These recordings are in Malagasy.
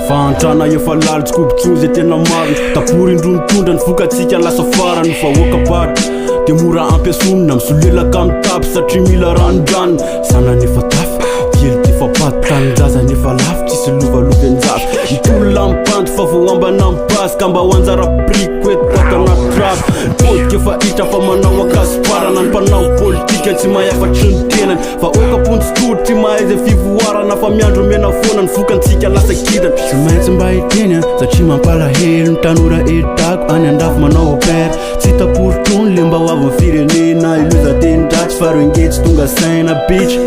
Fantrana efa lalo tsikobotso zay tena marina tapory indronotondra ny vokatsika lasa fara ny vahoaka bara dia mora ampiasonina misolelaka amin'ny tapy satria mila ranondranona sana nefa tafy kely defa paty taninjaza nefa lafy tsisy lovalovy-njafy mitolona mipandy fa vao ambana mibasy ka mba ho anjara priko etoaka anaty trafy politika efa hitra fa manao akasiparana ny mpanao politika tsy mahafatry ny tenany vahoaka pontsitoro tsy mahay zay fivoarana fa miandro mena foana ny vokantsika lasa kidana tsy maintsy mba hiteny satria mampalahelo ny tanora etako any andafy manao opera tsy taporitrony le mba ho avy firenena iloza teny-dratsy fa roengetsy tonga saina bitch.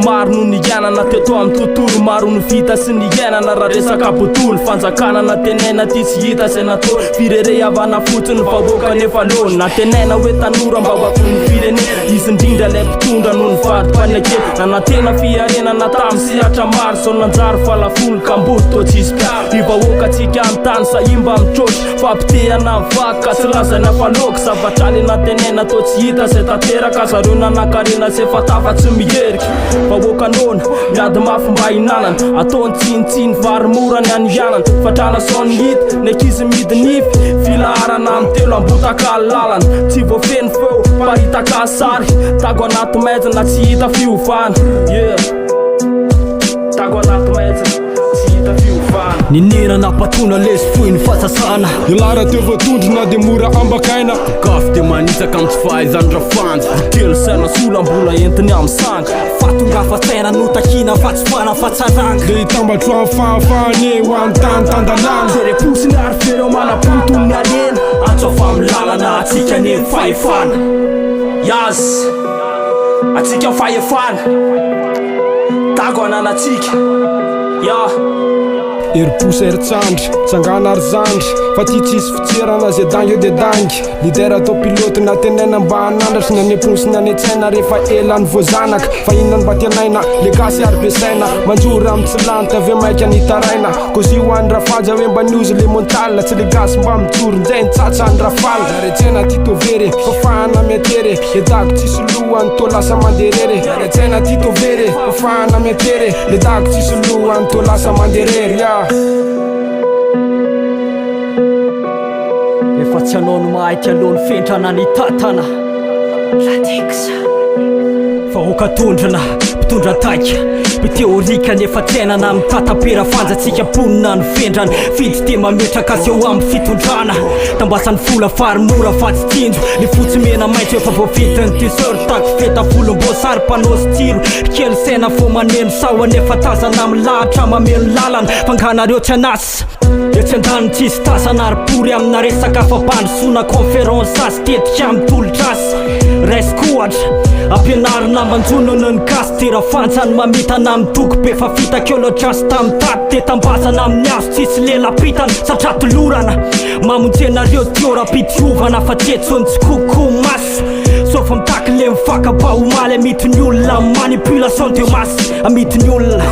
Maro no nianana teto amin'ny tontolo maro no vita sy niainana raha resaka botolo fanjakana na tenena ty tsy hita sy natao firere avana fotsiny vahoaka nefa lony na tenena hoe tanora mba hoako ny firene izy indrindra lay mpitondra no nivadimpanake nanantena fiarenana tamy sihatra maro so nanjary falafolo kamboty to tsisy pia ivahoaka tsika amin'ny tany saimba mitrotry fampitehana mivaka sy lazana faloky zavatrany na tenena to tsy hita sy tateraka zareo nanakarena sy efa tafatsy miheriky vahoaka nona miady mafy mba hinanana ataony tsinitsiny varomorany anyanana fatrana saony hity nekizy midy nify filaharana amin'ny telo ambotaka lalana tsy voafeny feo paritaka sary tago anaty maizina tsy hita fiovana tago anaty maizina tsy hita fiovana ninirana patona lesy foy ny fasasana ilara teo voatondro na dia mora ambakaina gafy dia manisaka amin'ny tsy fahaizany rafanja telo saina sola mbola entiny amin'ny sanga fatongafa saina notakina fa tsy fana fa tsaranga dia hitambatro amin'ny fahafahane ho an'ny tany tandalana sereposiny ary fereo manapotony alena antsofa amin'ny lalana atsika ny fahefana yazy atsika fahefana tago ananatsika eriposa eritsandry tsangana ary zandry fa ty tsisy fitserana zay dangy eo dia dangy lidera atao piloty na tenena mba hanandratra na neponsy na netsaina rehefa elany voazanaka fa inona mba tianaina le gasy ary besaina manjory amin'ny tsy lany tavy maika nitaraina kozy ho any rafaja hoe mba niozy le montal tsy le gasy mba mijory nzay nitsatsa any rafal aretsena titovery fafahana miatery le dago tsisy lohany to lasa manderery aretsena titovery fafahana miatery le dago tsisy lohany to lasa manderery efa tsy anao no mahaity alohany fentrana ny tatana Ra-TIX vahoaka tondrana mpitondra taika miteorika nefa tsainana amin'ny tatapera fanjatsika mponina ny fendrany fidy te mametraka azy eo amin'ny fitondrana tambasany fola faromora fa tsy tsinjo ny fotsy mena maitso efa voavitiny tiseur tako feta volom-boasary mpanosy tiro kely saina fo maneno sawa nefa tazana amin'ny lahatra mameno lalana fanganareo tsy anasy eo tsy andany tsisy tasana ary pory amina resaka fampandrosona conférence asy tetika amin'ny tolotrasy raisikohatra ampianarina manjonona ny gasy tera fantsany mamitana amin'ny doky be fa fitakeo loatrasy tamin'ny taty te tambasana amin'ny azo tsisy lela-pitana satria tolorana mamonjenareo tiora-pitiovana fa tsetsony tsy koko masy sofa mitaky le mifaka-ba omaly amity ny olona manipulation teo masy amity ny olona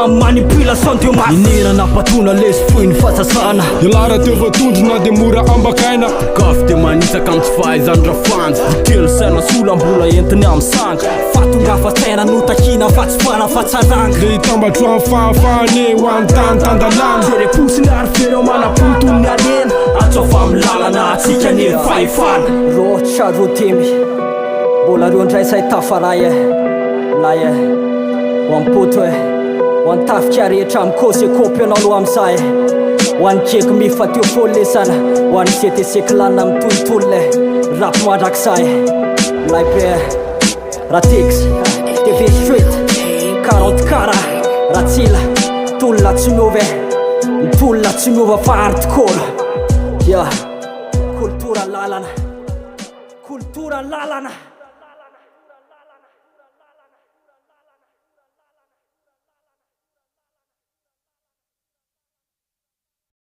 manipulation teo masy ninirana patona lesy foy ny fasasana ilara teo voatondro na dia mora ambakaina gafy dia manisaka amin'ny tsy fahaizany rafanja telo saina sola mbola entiny amin'ny sanga fatongafa saina notakina fa tsy fana fa tsaranga dia hitambatro amin'ny fahafahane ho an'ny tany tandalana sereposiny ary fereo manapotony alena antsofa amin'ny lalana atsika ny fahefana rotra rotemy mbola reo ndray say tafaray lay ho ampoto ho antafika rehetra amin'ny kosekopy anao aloha amin'izay ho an'ny keky mifatio folo lesana ho an'ny setesekilanina amin'ny tontolole rapy mandrakizay lay be Ra-TIX TV street 40 kara ratsila tolona tsy miova mitolona tsy miova fa hardcore kultura lalana